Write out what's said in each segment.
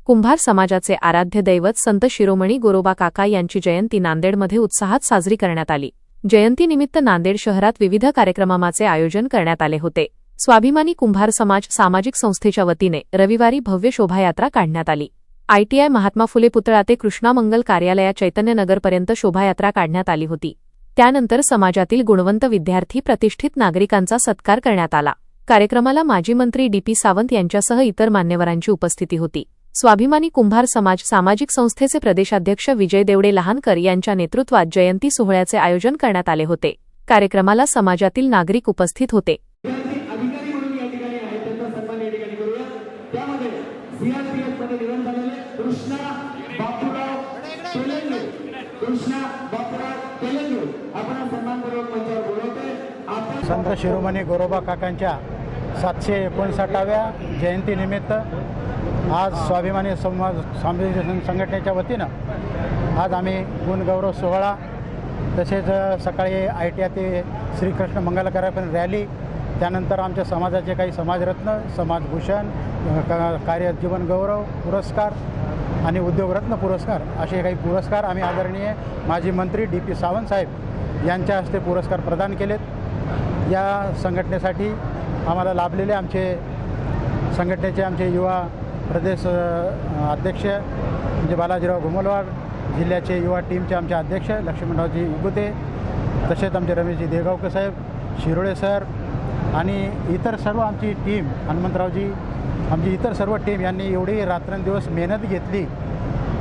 कुंभार समाजाचे आराध्य दैवत संत शिरोमणी गोरोबा काका यांची जयंती नांदेडमध्ये उत्साहात साजरी करण्यात आली। जयंतीनिमित्त नांदेड शहरात विविध कार्यक्रमांचे आयोजन करण्यात आले होते। स्वाभिमानी कुंभार समाज सामाजिक संस्थेच्या वतीने रविवारी भव्य शोभायात्रा काढण्यात आली। ITI महात्मा फुले पुतळा ते कृष्णा मंगल कार्यालया चैतन्यनगरपर्यंत शोभायात्रा काढण्यात आली होती। त्यानंतर समाजातील गुणवंत विद्यार्थी प्रतिष्ठित नागरिकांचा सत्कार करण्यात आला। कार्यक्रमाला माजी मंत्री DP सावंत यांच्यासह इतर मान्यवरांची उपस्थिती होती। स्वाभिमानी कुंभार समाज सामाजिक संस्थेचे प्रदेशाध्यक्ष विजय देवडे लहानकर यांच्या नेतृत्वात जयंती सोहळ्याचे आयोजन करण्यात आले होते। कार्यक्रमाला समाजातील नागरिक उपस्थित होते। संत शिरोमणी गोरोबा काकांच्या 759व्या जयंतीनिमित्त आज स्वाभिमानी समाज सामाजिक संघटनेच्या वतीनं आज आम्ही गुणगौरव सोहळा तसेच सकाळी ITI ते श्रीकृष्ण मंगल कार्यालयापर्यंत रॅली, त्यानंतर आमच्या समाजाचे काही समाजरत्न, समाजभूषण, कार्यजीवन गौरव पुरस्कार आणि उद्योगरत्न पुरस्कार असे काही पुरस्कार आम्ही आदरणीय माजी मंत्री DP सावंत साहेब यांच्या हस्ते पुरस्कार प्रदान केलेत। या संघटनेसाठी आम्हाला लाभलेले आमचे संघटनेचे आमचे युवा प्रदेश अध्यक्ष म्हणजे बालाजीराव घुमलवाड, जिल्ह्याचे युवा टीमचे आमचे अध्यक्ष लक्ष्मणरावजी उगुते, तसेच आमचे रमेशजी देगावकर साहेब, शिरोळे सर आणि इतर सर्व आमची टीम, हनुमंतरावजी, आमची इतर सर्व टीम यांनी एवढी रात्रंदिवस मेहनत घेतली।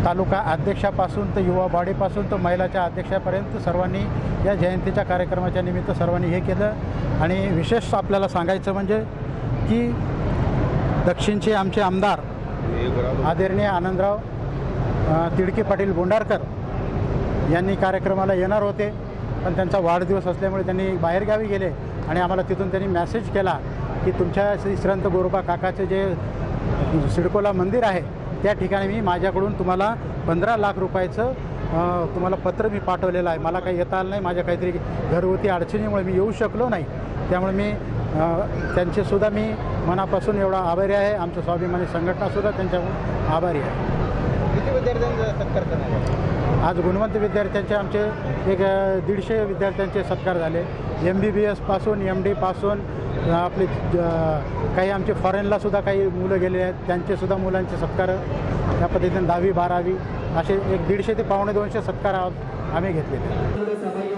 तालुका अध्यक्षापासून तर युवा बॉडीपासून तर महिलाच्या अध्यक्षापर्यंत सर्वांनी या जयंतीच्या कार्यक्रमाच्या निमित्त सर्वांनी हे केलं। आणि विशेष आपल्याला सांगायचं म्हणजे की दक्षिणचे आमचे आमदार आदरणीय आनंदराव तिडकी पाटील बोंडारकर यांनी कार्यक्रमाला येणार होते, पण त्यांचा वाढदिवस असल्यामुळे त्यांनी बाहेरगावी गेले आणि आम्हाला तिथून त्यांनी मेसेज केला की तुमच्या श्री संत गोरोबा काकाचे जे सिडकोला मंदिर आहे त्या ठिकाणी मी माझ्याकडून तुम्हाला 15 लाख रुपयाचं तुम्हाला पत्र मी पाठवलेलं आहे। मला काही येता आलं नाही, माझ्या काहीतरी घरगुती अडचणीमुळे मी येऊ शकलो नाही, त्यामुळे मी त्यांचेसुद्धा मी मनापासून एवढा आभारी आहे। आमचं स्वाभिमानी संघटनासुद्धा त्यांच्याकडून आभारी आहे। किती विद्यार्थ्यांचा सत्कार करण्यात आज गुणवंत विद्यार्थ्यांचे आमचे एक 150 विद्यार्थ्यांचे सत्कार झाले। MBBS पासून MD पासून आपले काही आमचे फॉरेनलासुद्धा काही मुलं गेले आहेत, त्यांचेसुद्धा मुलांचे सत्कार या पद्धतीने 10वी 12वी असे एक 150 ते 125 सत्कार आम्ही घेतलेले।